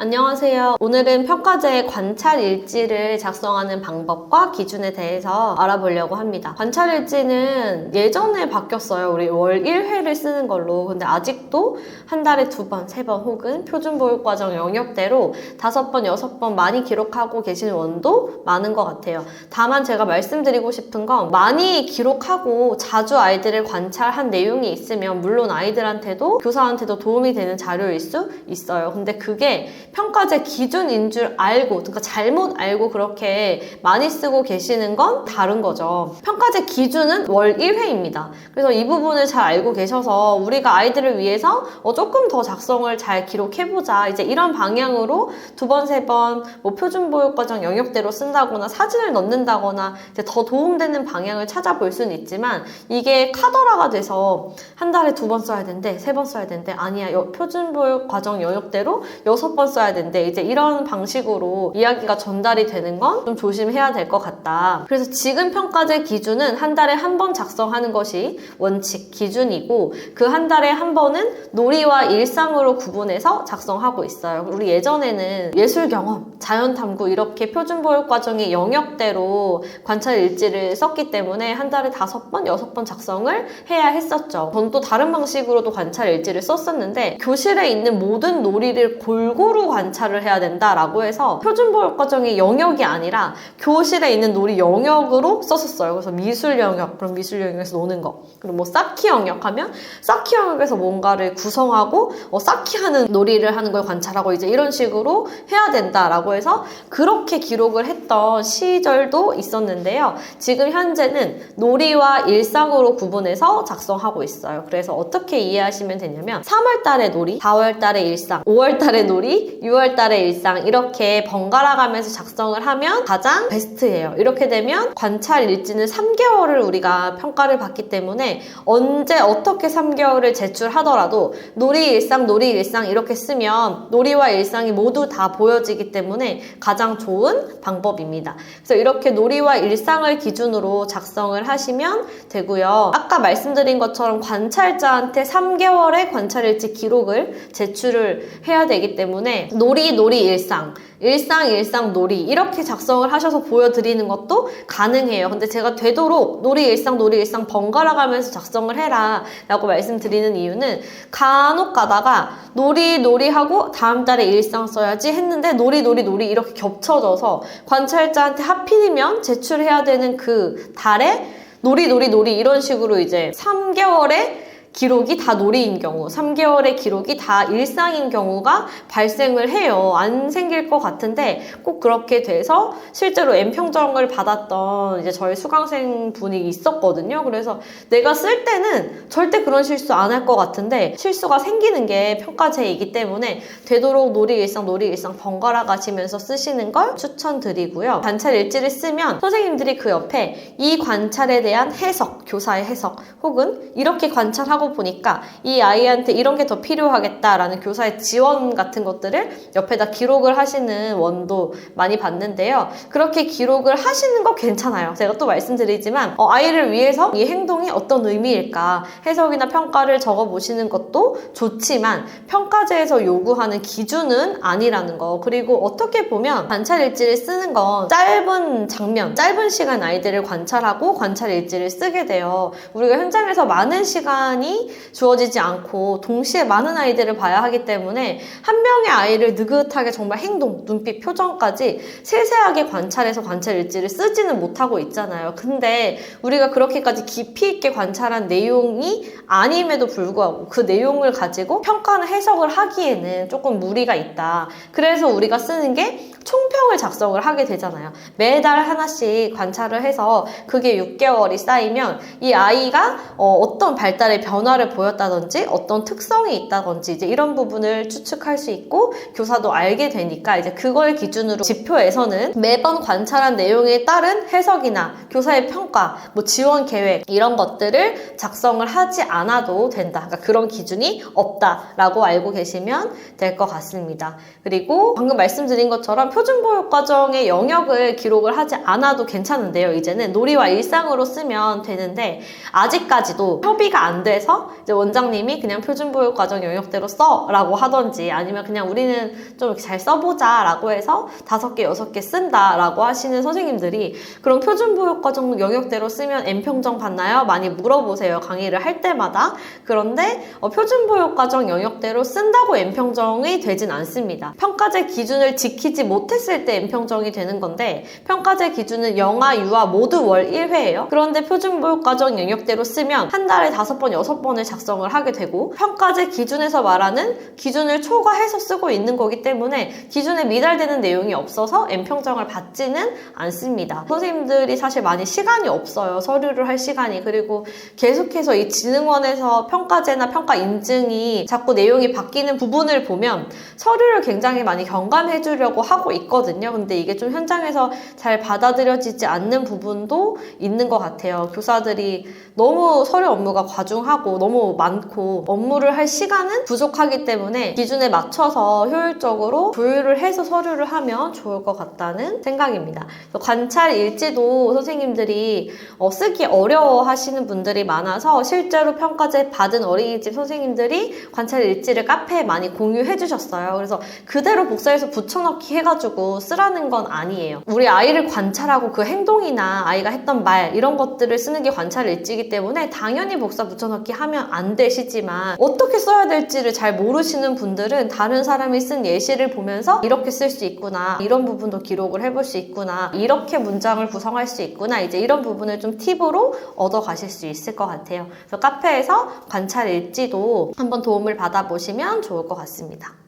안녕하세요. 오늘은 평가제의 관찰일지를 작성하는 방법과 기준에 대해서 알아보려고 합니다. 관찰일지는 예전에 바뀌었어요. 우리 월 1회를 쓰는 걸로. 근데 아직도 한 달에 2번, 3번 혹은 표준보육과정 영역대로 5번, 6번 많이 기록하고 계시는 원도 많은 것 같아요. 다만 제가 말씀드리고 싶은 건 많이 기록하고 자주 아이들을 관찰한 내용이 있으면 물론 아이들한테도 교사한테도 도움이 되는 자료일 수 있어요. 근데 그게 평가제 기준인 줄 알고, 그러니까 잘못 알고 그렇게 많이 쓰고 계시는 건 다른 거죠. 평가제 기준은 월 1회입니다. 그래서 이 부분을 잘 알고 계셔서 우리가 아이들을 위해서 조금 더 작성을 잘 기록해보자. 이제 이런 방향으로 2번, 3번 뭐 표준보육과정 영역대로 쓴다거나 사진을 넣는다거나 이제 더 도움되는 방향을 찾아볼 수는 있지만 이게 카더라가 돼서 한 달에 2번 써야 되는데 3번 써야 되는데 아니야. 표준보육과정 영역대로 6번 써야 되는데 이제 이런 방식으로 이야기가 전달이 되는 건 좀 조심해야 될 것 같다. 그래서 지금 평가제 기준은 한 달에 한 번 작성하는 것이 원칙 기준이고 그 한 달에 한 번은 놀이와 일상으로 구분해서 작성하고 있어요. 우리 예전에는 예술 경험, 자연 탐구 이렇게 표준보육과정의 영역대로 관찰 일지를 썼기 때문에 한 달에 5번, 6번 작성을 해야 했었죠. 전 또 다른 방식으로도 관찰 일지를 썼었는데 교실에 있는 모든 놀이를 골고루 관찰을 해야 된다라고 해서 표준보육과정의 영역이 아니라 교실에 있는 놀이 영역으로 썼었어요. 그래서 미술 영역, 그럼 미술 영역에서 노는 거. 그리고 뭐 쌓기 영역 하면 쌓기 영역에서 뭔가를 구성하고 쌓기하는 놀이를 하는 걸 관찰하고 이제 이런 식으로 해야 된다라고 해서 그렇게 기록을 했던 시절도 있었는데요. 지금 현재는 놀이와 일상으로 구분해서 작성하고 있어요. 그래서 어떻게 이해하시면 되냐면 3월 달에 놀이, 4월 달에 일상, 5월 달에 놀이, 6월 달에 일상 이렇게 번갈아 가면서 작성을 하면 가장 베스트예요. 이렇게 되면 관찰 일지는 3개월을 우리가 평가를 받기 때문에 언제 어떻게 3개월을 제출하더라도 놀이 일상, 놀이 일상 이렇게 쓰면 놀이와 일상이 모두 다 보여지기 때문에 가장 좋은 방법입니다. 그래서 이렇게 놀이와 일상을 기준으로 작성을 하시면 되고요. 아까 말씀드린 것처럼 관찰자한테 3개월의 관찰일지 기록을 제출을 해야 되기 때문에 놀이, 놀이, 일상, 일상, 일상, 놀이 이렇게 작성을 하셔서 보여드리는 것도 가능해요. 근데 제가 되도록 놀이, 일상, 놀이, 일상 번갈아 가면서 작성을 해라 라고 말씀드리는 이유는 간혹 가다가 놀이, 놀이 하고 다음 달에 일상 써야지 했는데 놀이, 놀이, 놀이 이렇게 겹쳐져서 관찰자한테 하필이면 제출해야 되는 그 달에 놀이, 놀이, 놀이 이런 식으로 이제 3개월에 기록이 다 놀이인 경우, 3개월의 기록이 다 일상인 경우가 발생을 해요. 안 생길 것 같은데 꼭 그렇게 돼서 실제로 N평점을 받았던 이제 저희 수강생 분이 있었거든요. 그래서 내가 쓸 때는 절대 그런 실수 안 할 것 같은데 실수가 생기는 게 평가제이기 때문에 되도록 놀이 일상, 놀이 일상 번갈아 가시면서 쓰시는 걸 추천드리고요. 관찰 일지를 쓰면 선생님들이 그 옆에 이 관찰에 대한 해석, 교사의 해석 혹은 이렇게 관찰하고 보니까 이 아이한테 이런 게 더 필요하겠다라는 교사의 지원 같은 것들을 옆에다 기록을 하시는 원도 많이 봤는데요. 그렇게 기록을 하시는 거 괜찮아요. 제가 또 말씀드리지만 아이를 위해서 이 행동이 어떤 의미일까 해석이나 평가를 적어보시는 것도 좋지만 평가제에서 요구하는 기준은 아니라는 거. 그리고 어떻게 보면 관찰일지를 쓰는 건 짧은 장면, 짧은 시간 아이들을 관찰하고 관찰일지를 쓰게 돼요. 우리가 현장에서 많은 시간이 주어지지 않고 동시에 많은 아이들을 봐야 하기 때문에 한 명의 아이를 느긋하게 정말 행동, 눈빛, 표정까지 세세하게 관찰해서 관찰 일지를 쓰지는 못하고 있잖아요. 근데 우리가 그렇게까지 깊이 있게 관찰한 내용이 아님에도 불구하고 그 내용을 가지고 평가나 해석을 하기에는 조금 무리가 있다. 그래서 우리가 쓰는 게 총평을 작성을 하게 되잖아요. 매달 하나씩 관찰을 해서 그게 6개월이 쌓이면 이 아이가 어떤 발달의 변화를 보였다든지 어떤 특성이 있다든지 이제 이런 부분을 추측할 수 있고 교사도 알게 되니까 이제 그걸 기준으로 지표에서는 매번 관찰한 내용에 따른 해석이나 교사의 평가, 뭐 지원 계획 이런 것들을 작성을 하지 않아도 된다. 그러니까 그런 기준이 없다라고 알고 계시면 될 것 같습니다. 그리고 방금 말씀드린 것처럼 표준보육 과정의 영역을 기록을 하지 않아도 괜찮은데요. 이제는 놀이와 일상으로 쓰면 되는데 아직까지도 협의가 안 돼서 이제 원장님이 그냥 표준보육 과정 영역대로 써라고 하던지 아니면 그냥 우리는 좀 잘 써보자 라고 해서 5개, 6개 쓴다 라고 하시는 선생님들이 그럼 표준보육 과정 영역대로 쓰면 N평점 받나요? 많이 물어보세요. 강의를 할 때마다. 그런데 표준보육 과정 영역대로 쓴다고 N평점이 되진 않습니다. 평가제 기준을 지키지 못했을 때 N평점이 되는 건데 평가제 기준은 영아, 유아 모두 월 1회예요. 그런데 표준보육 과정 영역대로 쓰면 한 달에 5번, 6번을 작성을 하게 되고 평가제 기준에서 말하는 기준을 초과해서 쓰고 있는 거기 때문에 기준에 미달되는 내용이 없어서 N평점을 받지는 않습니다. 선생님들이 사실 많이 시간이 없어요. 서류를 할 시간이. 그리고 계속해서 이 진흥원에서 평가제나 평가 인증이 자꾸 내용이 바뀌는 부분을 보면 서류를 굉장히 많이 경감해 주려고 하고 있거든요. 근데 이게 좀 현장에서 잘 받아들여지지 않는 부분도 있는 것 같아요. 교사들이 너무 서류 업무가 과중하고 너무 많고 업무를 할 시간은 부족하기 때문에 기준에 맞춰서 효율적으로 조율을 해서 서류를 하면 좋을 것 같다는 생각입니다. 관찰 일지도 선생님들이 쓰기 어려워 하시는 분들이 많아서 실제로 평가제 받은 어린이집 선생님들이 관찰 일지를 카페에 많이 공유해 주셨어요. 그래서 그대로 복사해서 붙여넣기 해가지고 쓰라는 건 아니에요. 우리 아이를 관찰하고 그 행동이나 아이가 했던 말 이런 것들을 쓰는 게 관찰 일지이기 때문에 당연히 복사 붙여넣기 하면 안 되시지만 어떻게 써야 될지를 잘 모르시는 분들은 다른 사람이 쓴 예시를 보면서 이렇게 쓸 수 있구나, 이런 부분도 기록을 해볼 수 있구나, 이렇게 문장을 구성할 수 있구나, 이제 이런 부분을 좀 팁으로 얻어 가실 수 있을 것 같아요. 그래서 카페에서 관찰 일지도 한번 도움을 받아보시면 좋을 것 같습니다.